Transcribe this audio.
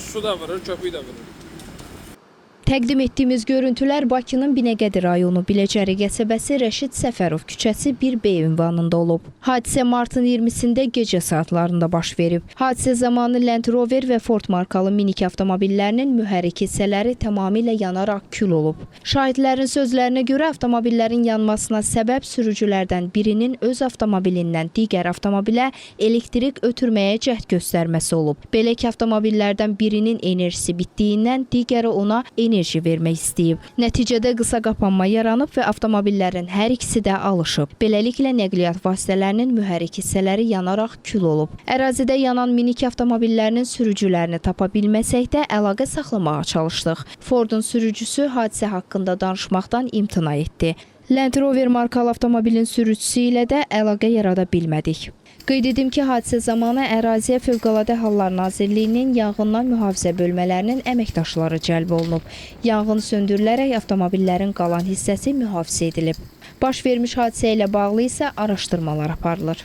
su da vurur, köpüğü də vurur. Təqdim etdiyimiz görüntülər Bakının Binəqədi rayonu Biləcəri qəsəbəsi Rəşid Səfərov küçəsi 1B ünvanında olub. Hadisə martın 20-sində gecə saatlarında baş verib. Hadisə zamanı Land Rover və Ford markalı minik avtomobillərinin mühərrik hissələri tamamilə yanaraq kül olub. Şahidlərin sözlərinə görə avtomobillərin yanmasına səbəb sürücülərdən birinin öz avtomobilindən digər avtomobilə elektrik ötürməyə cəhd göstərməsi olub. Belə ki, avtomobillərdən birinin enerjisi bitdiyindən digəri ona enerji vermək istəyib. Nəticədə qısa qapanma yaranıb və avtomobillərin hər ikisi də alışıb. Beləliklə nəqliyyat vasitələrinin mühərrik hissələri yanaraq kül olub. Ərazidə yanan minik avtomobillərinin sürücülərini tapa bilməsək də əlaqə saxlamağa çalışdıq. Fordun sürücüsü hadisə haqqında danışmaqdan imtina etdi. Land Rover markalı avtomobilin sürücüsü ilə də əlaqə yarada bilmədik. Qeyd edim ki, hadisə zamanı əraziyə Fövqəladə Hallar Nazirliyinin yanğından mühafizə bölmələrinin əməkdaşları cəlb olunub. Yanğın söndürülərək avtomobillərin qalan hissəsi mühafizə edilib. Baş vermiş hadisə ilə bağlı isə araşdırmalar aparılır.